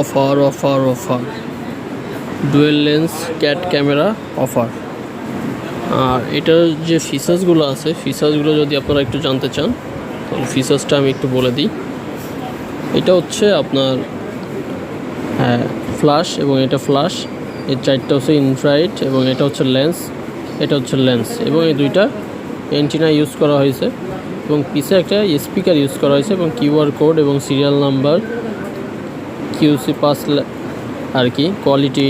Offer offer offer dual lens cat camera offer. আর এটার যে ফিচার্সগুলো আছে, ফিচার্সগুলো যদি আপনারা একটু জানতে চান তাহলে ফিচার্সটা আমি একটু বলে দিই। এটা হচ্ছে আপনার ফ্ল্যাশ, এবং এটা ফ্ল্যাশ, এই চারটা হচ্ছে ইনফ্রারেড, এবং এটা হচ্ছে লেন্স, এটা হচ্ছে লেন্স, এবং এই দুইটা অ্যান্টিনা ইউজ করা হয়েছে, এবং পিছে একটা স্পিকার ইউজ করা হয়েছে, এবং কিউআর কোড এবং সিরিয়াল নাম্বার কিউসি পাস আর কি, কোয়ালিটি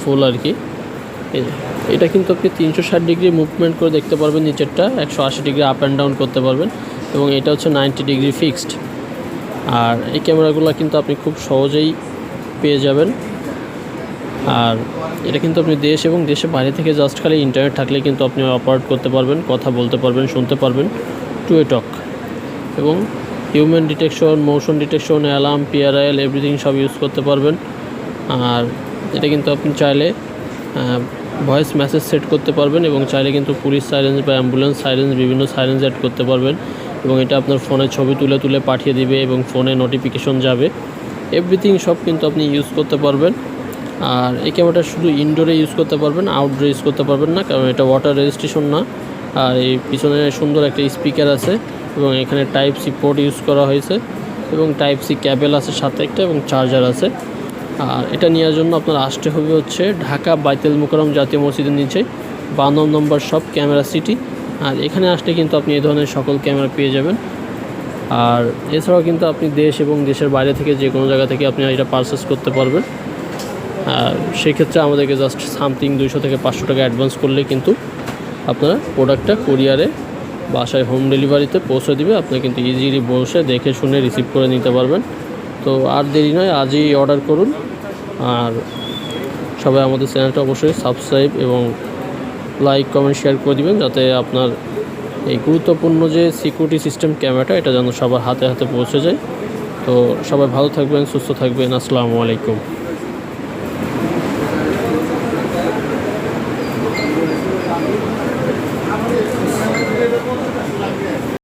ফুল আর কি। এটা কিন্তু আপনি 360 ডিগ্রি মুভমেন্ট করে দেখতে পারবেন, নিচেরটা 180 ডিগ্রি আপ অ্যান্ড ডাউন করতে পারবেন, এবং এটা হচ্ছে 90 ডিগ্রি ফিক্সড। আর এই ক্যামেরাগুলো কিন্তু আপনি খুব সহজেই পেয়ে যাবেন। আর এটা কিন্তু আপনি দেশ এবং দেশের বাইরে থেকে জাস্ট খালি ইন্টারনেট থাকলে কিন্তু আপনি অপারেট করতে পারবেন, কথা বলতে পারবেন, শুনতে পারবেন, টু এ টক, এবং human detection, motion detection, alarm, P R I L everything সব ইউজ করতে পারবেন। আর এটা কিন্তু আপনি চাইলে ভয়েস মেসেজ সেট করতে পারবেন, এবং চাইলে কিন্তু পুলিশ সাইরেন্স বা অ্যাম্বুলেন্স সাইরেন্স, বিভিন্ন সাইরেন্স অ্যাড করতে পারবেন, এবং এটা আপনার ফোনে ছবি তুলে তুলে পাঠিয়ে দিবে, এবং ফোনে নোটিফিকেশন যাবে, এভরিথিং সব কিন্তু আপনি ইউজ করতে পারবেন। আর এই ক্যামেরাটা শুধু ইনডোরে ইউজ করতে পারবেন, আউটডোরে ইউজ করতে পারবেন না, কারণ এটা ওয়াটার রেজিস্ট্রেশন না। আর এই পিছনে সুন্দর একটা স্পিকার আছে, এবং এখানে টাইপ সি পোর্ট ইউজ করা হয়েছে, এবং টাইপ সি ক্যাবেল আছে সাথে একটা, এবং চার্জার আছে। আর এটা নেওয়ার জন্য আপনার আসতে হবে হচ্ছে ঢাকা বাইতুল মোকাররম জাতীয় মসজিদের নিচে 52 নম্বর শপ, ক্যামেরা সিটি। আর এখানে আসলে কিন্তু আপনি এই ধরনের সকল ক্যামেরা পেয়ে যাবেন। আর এছাড়াও কিন্তু আপনি দেশ এবং দেশের বাইরে থেকে যে কোনো জায়গা থেকে আপনি এটা পারচেস করতে পারবেন। আর সেক্ষেত্রে আমাদেরকে জাস্ট সামথিং 200 থেকে 500 টাকা অ্যাডভান্স করলে কিন্তু আপনারা প্রোডাক্টটা কুরিয়ারে বাসায় হোম ডেলিভারিতে পৌঁছে দিবে। আপনি কিন্তু ইজিলি বসে দেখে শুনে রিসিভ করে নিতে পারবেন। তো আর দেরি নয়, আজই অর্ডার করুন। আর সবাই আমাদের চ্যানেলটা অবশ্যই সাবস্ক্রাইব এবং লাইক, কমেন্ট, শেয়ার করে দিবেন, যাতে আপনার এই গুরুত্বপূর্ণ যে সিকিউরিটি সিস্টেম ক্যামেরাটা, এটা যেন সবার হাতে হাতে পৌঁছে যায়। তো সবাই ভালো থাকবেন, সুস্থ থাকবেন। আসসালামু আলাইকুম।